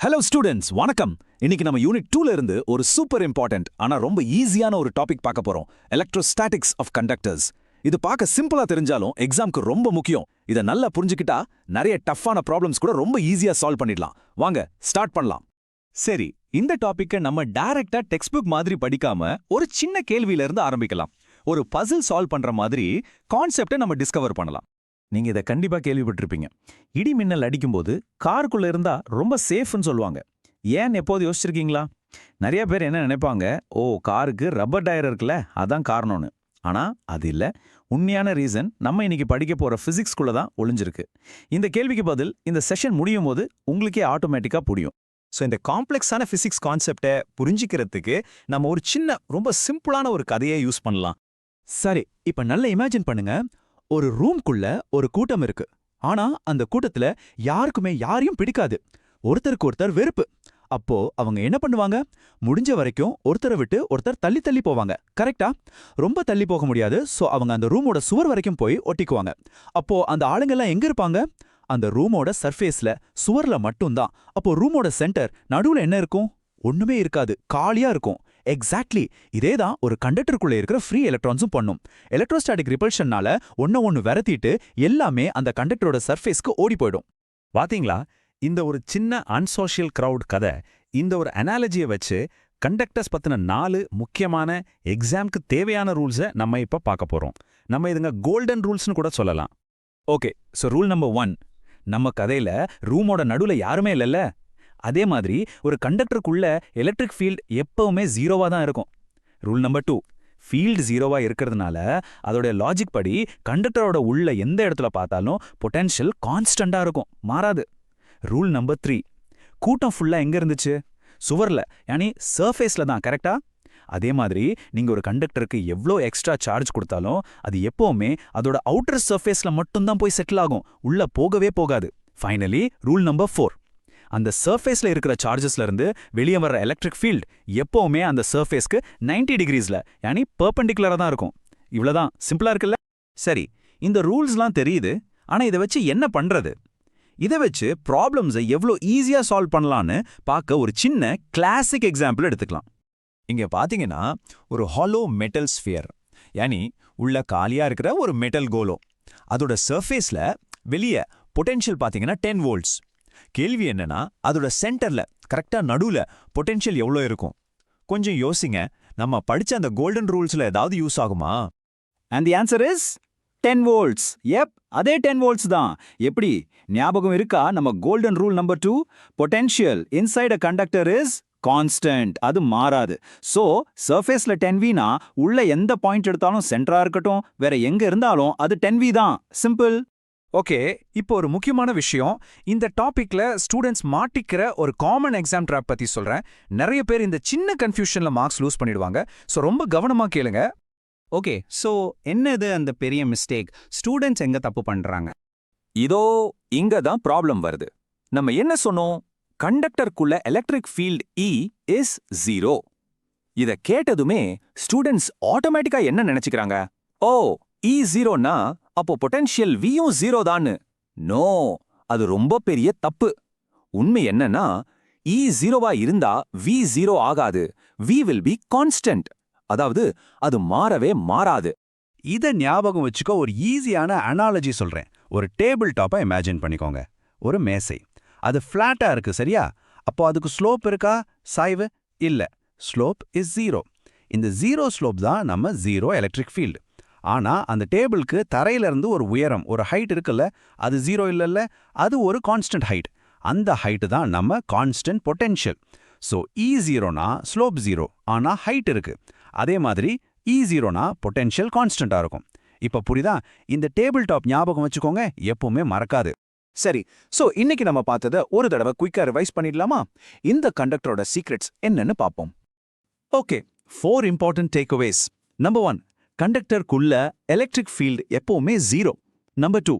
Hello students, வணக்கம். இன்னைக்கு நம்ம யூனிட் 2ல இருந்து ஒரு சூப்பர் இம்பார்ட்டன்ட் ஆனா ரொம்ப ஈஸியான ஒரு டாபிக் பார்க்க போறோம். Electrostatics of conductors. இது பார்க்க சிம்பிளா தெரிஞ்சாலும் எக்ஸாம்க்கு ரொம்ப முக்கியம். இதை நல்லா புரிஞ்சுக்கிட்டா நிறைய டஃப்பான ப்ராப்ளம்ஸ் கூட ரொம்ப ஈஸியா சால்வ் பண்ணிடலாம். வாங்க ஸ்டார்ட் பண்ணலாம். சரி, இந்த டாபிக்கை நம்ம டைரக்டா டெக்ஸ்ட் புக் மாதிரி படிக்காம ஒரு சின்ன கேள்வியில இருந்து ஆரம்பிக்கலாம். ஒரு பசில் சால்வ் பண்ற மாதிரி கான்செப்டை நம்ம டிஸ்கவர் பண்ணலாம். நீங்க இதை கண்டிப்பா கேள்விப்பட்டிருப்பீங்க. இடி மின்னல் அடிக்கும்போது காருக்குள்ள இருந்தா ரொம்ப சேஃப்னு சொல்லுவாங்க. ஏன் எப்போது யோசிச்சிருக்கீங்களா? நிறைய பேர் என்ன நினைப்பாங்க, ஓ காருக்கு ரப்பர் டயர் இருக்குல்ல அதான் காரணம்னு. ஆனா அது இல்ல. உண்மையான ரீசன் நம்ம இன்னைக்கு படிக்க போற பிசிக்ஸ்குள்ள தான் ஒளிஞ்சிருக்கு. இந்த கேள்விக்கு பதில் இந்த செஷன் முடியும் போது உங்களுக்கே ஆட்டோமேட்டிக்கா புரியும். ஸோ இந்த காம்ப்ளெக்ஸான பிசிக்ஸ் கான்செப்டை புரிஞ்சிக்கிறதுக்கு நம்ம ஒரு சின்ன ரொம்ப சிம்பிளான ஒரு கதையை யூஸ் பண்ணலாம். சரி, இப்ப நல்லா இமேஜின் பண்ணுங்க. ஒரு ரூம்குள்ள ஒரு கூட்டம் இருக்கு. ஆனா அந்த கூட்டத்துல யாருக்குமே யாரையும் பிடிக்காது. ஒருத்தருக்கு ஒருத்தர் வெறுப்பு. அப்போ அவங்க என்ன பண்ணுவாங்க? முடிஞ்ச வரைக்கும் ஒருத்தரை விட்டு ஒருத்தர் தள்ளி தள்ளி போவாங்க. கரெக்டா? ரொம்ப தள்ளி போக முடியாது. சோ அவங்க அந்த ரூமோட சுவர் வரைக்கும் போய் ஒட்டிக்குவாங்க. அப்போ அந்த ஆளுங்கெல்லாம் எங்க இருப்பாங்க? அந்த ரூமோட சர்ஃபேஸ்ல, சுவர்ல மட்டும்தான். அப்போ ரூமோட சென்டர் நடுவுல என்ன இருக்கும்? ஒண்ணுமே இருக்காது, காலியா இருக்கும். எக்ஸாக்ட்லி இதேதான் ஒரு கண்டக்டருக்குள்ள இருக்கிற ஃப்ரீ எலக்ட்ரான்ஸும் பண்ணும். எலக்ட்ரோஸ்டாட்டிக் ரிபல்ஷன்னால ஒன்னு விரட்டிட்டு எல்லாமே அந்த கண்டக்டரோட சர்ஃபேஸ்க்கு ஓடி போயிடும். பாத்தீங்களா? இந்த ஒரு சின்ன அன்சோஷியல் கிரவுட் கதை, இந்த ஒரு அனாலஜியை வச்சு கண்டக்டர்ஸ் பத்தின 4 முக்கியமான எக்ஸாம்க்கு தேவையான ரூல்ஸை நம்ம இப்ப பார்க்க போறோம். நம்ம இதுங்க கோல்டன் ரூல்ஸ்னு கூட சொல்லலாம். Okay, so rule number 1. நம்ம கதையில ரூமோட நடுவுல யாருமே இல்லைல்ல. அதே மாதிரி ஒரு கண்டக்டருக்குள்ள எலக்ட்ரிக் ஃபீல்ட் எப்பவுமே ஜீரோவா தான் இருக்கும். Rule number 2. ஃபீல்டு ஜீரோவா இருக்கிறதுனால அதோட லாஜிக் படி கண்டக்டரோட உள்ள எந்த இடத்துல பார்த்தாலும் பொட்டென்ஷியல் கான்ஸ்டண்டா இருக்கும், மாறாது. Rule number 3. கூட்டம் ஃபுல்லா எங்க இருந்துச்சு? சுவர்ல, யானி சர்ஃபேஸ்ல தான். கரெக்டா? அதே மாதிரி நீங்க ஒரு கண்டக்டருக்கு எவ்வளோ எக்ஸ்ட்ரா சார்ஜ் கொடுத்தாலும் அது எப்பவுமே அதோட அவுட்டர் சர்ஃபேஸ்ல மட்டும்தான் போய் செட்டில் ஆகும், உள்ள போகவே போகாது. Finally rule number 4. அந்த சர்ஃபேஸ்ல இருக்கிற சார்ஜஸ்ல இருந்து வெளியே வர்ற எலக்ட்ரிக் ஃபீல்ட் எப்பவுமே அந்த சர்ஃபேஸ்க்கு 90 டிகிரிஸ்ல, யானி பெர்பெண்டிகுலரா தான் இருக்கும். இவ்வளவுதான். சிம்பிளா இருக்குல்ல? சரி, இந்த ரூல்ஸ்லாம் தெரியுது. ஆனா இதை வச்சு என்ன பண்றது? இதை வச்சு ப்ராப்ளம்ஸை எவ்வளோ ஈஸியா சால்வ் பண்ணலான்னு பார்க்க ஒரு சின்ன கிளாசிக் எக்ஸாம்பிள் எடுத்துக்கலாம். இங்க பாத்தீங்கன்னா ஒரு ஹாலோ மெட்டல் ஸ்பியர், யானி உள்ள காலியா இருக்கிற ஒரு மெட்டல் கோலோ. அதோட சர்ஃபேஸ்ல வெளியே பொட்டென்ஷியல் பாத்தீங்கன்னா 10 வோல்ட்ஸ். கேள்வி என்னன்னா, அதோட சென்டர்ல கரெக்டா நடுவுல பொட்டென்ஷியல் எவ்வளோ இருக்கும்? கொஞ்சம் யோசிங்க. நம்ம படிச்ச அந்த கோல்டன் ரூல்ஸ்ல ஏதாவது யூஸ் ஆகுமா? And the answer is 10 volts. Yep, அதே 10 volts தான். எப்படி ஞாபகம் இருக்கா? நம்ம golden rule number 2, potential inside a conductor is constant, அது மாறாது. சோ சர்ஃபேஸ்ல 10V னா உள்ள எந்த பாயிண்ட் எடுத்தாலும் சென்டரா இருக்கட்டும், வேற எங்க இருந்தாலும் அது 10V தான். சிம்பிள். ஓகே, இப்போ ஒரு முக்கியமான விஷயம். இந்த டாபிக்ல ஸ்டூடெண்ட்ஸ் மாட்டிக்கிற ஒரு காமன் எக்ஸாம் ட்ராப் பத்தி சொல்றேன். நிறைய பேர் இந்த சின்ன கன்ஃபியூஷன்ல மார்க்ஸ் லூஸ் பண்ணிடுவாங்க. ஸோ ரொம்ப கவனமா கேளுங்க. ஓகே, ஸோ என்னது அந்த பெரிய மிஸ்டேக்? ஸ்டூடெண்ட்ஸ் எங்க தப்பு பண்றாங்க? இதோ இங்க தான் ப்ராப்ளம் வருது. நம்ம என்ன சொன்னோம்? கண்டக்டருக்குள்ள எலக்ட்ரிக் ஃபீல்ட் E இஸ் 0. இத கேட்டதுமே ஸ்டூடெண்ட்ஸ் ஆட்டோமேட்டிக்கா என்ன நினைச்சுக்கிறாங்க? ஓ, E 0னா அப்போ பொட்டென்ஷியல் Vயும் 0 தான்னு. நோ, அது ரொம்ப பெரிய தப்பு. உண்மை என்னன்னா, E 0வா இருந்தா V 0 ஆகாது. V will be constant. அதாவது அது மாறவே மாறாது. இதை ஞாபகம் வச்சுக்க ஒரு ஈஸியான அனாலஜி சொல்றேன். ஒரு டேபிள் டாப்பை இமேஜின் பண்ணிக்கோங்க. ஒரு மேசை. அது ஃப்ளாட்டா இருக்கு, சரியா? அப்போ அதுக்கு ஸ்லோப் இருக்கா? சாய்வு இல்ல. Slope is 0. இந்த 0 ஸ்லோப் தான் நம்ம 0 எலக்ட்ரிக் ஃபீல்டு. ஆனா அந்த டேபிளுக்கு தரையிலிருந்து ஒரு உயரம், ஒரு ஹைட் இருக்குல்ல, அது 0 இல்லல்ல, அது ஒரு கான்ஸ்டன்ட் ஹைட். அந்த ஹைட் தான் நம்ம கான்ஸ்டன்ட் பொட்டென்ஷியல். ஸோ E 0னா ஸ்லோப் 0, ஆனா ஹைட் இருக்கு. அதே மாதிரி E 0னா பொட்டென்ஷியல் கான்ஸ்டன்டா இருக்கும். இப்ப புரியுதா? இந்த டேபிள் டாப் ஞாபகம் வச்சுக்கோங்க, எப்பவுமே மறக்காது. சரி, சோ இன்னைக்கு நம்ம பார்த்ததை ஒரு தடவை குயிக்கா ரிவைஸ் பண்ணிடலாமா? இந்த கண்டக்டரோட சீக்ரெட்ஸ் என்னன்னு பார்ப்போம். Okay, 4 important takeaways. நம்பர் 1, கண்டக்டருக்குள்ள எலக்ட்ரிக் ஃபீல்ட் எப்பவுமே 0. நம்பர் 2,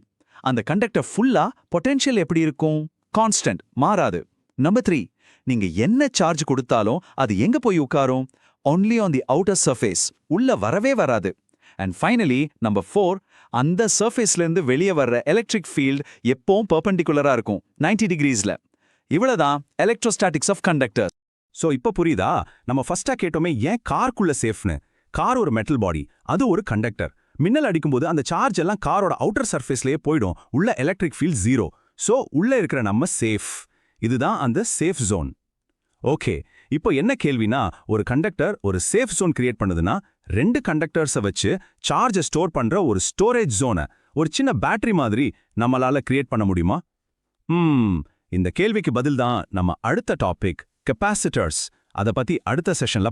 அந்த கண்டக்டர் ஃபுல்லா பொட்டென்ஷியல் எப்படி இருக்கும்? கான்ஸ்டன்ட், மாறாது. நம்பர் 3, நீங்க என்ன சார்ஜ் கொடுத்தாலும் அது எங்க போய் உட்காரும்? Only on the outer surface, உள்ள வரவே வராது. அண்ட் ஃபைனலி நம்பர் 4, அந்த சர்ஃபேஸ்ல இருந்து வெளியே வர்ற எலக்ட்ரிக் ஃபீல்ட் எப்பவும் பெர்பெண்டிகுலரா இருக்கும், 90 டிகிரிஸ்ல. இவ்வளவுதான் எலக்ட்ரோஸ்டாட்டிக்ஸ் ஆஃப் கண்டக்டர். சோ இப்ப புரியுதா? நம்ம ஃபர்ஸ்டா கேட்டோமே ஏன் காருக்குள்ள சேஃப்னு. கார் ஒரு மெட்டல் பாடி, அது ஒரு கண்டக்டர். மின்னல் அடிக்கும்போது அந்த சார்ஜ் எல்லாம் காரோட அவுட்டர் சர்ஃபேஸ்லயே போயிடும். உள்ள எலக்ட்ரிக் ஃபீல்ட் 0. சோ உள்ள இருக்கிற நம்ம சேஃப். இதுதான் அந்த சேஃப் ஜோன். ஓகே, இப்போ என்ன கேள்வினா, ஒரு கண்டக்டர் ஒரு சேஃப் ஜோன் கிரியேட் பண்ணுதுன்னா 2 கண்டக்டர்ஸை வச்சு சார்ஜை ஸ்டோர் பண்ற ஒரு ஸ்டோரேஜ் ஜோனை, ஒரு சின்ன பேட்டரி மாதிரி நம்மளால கிரியேட் பண்ண முடியுமா? இந்த கேள்விக்கு பதில் தான் நம்ம அடுத்த டாபிக், கெப்பாசிட்டர்ஸ். அதை பத்தி அடுத்த செஷன்ல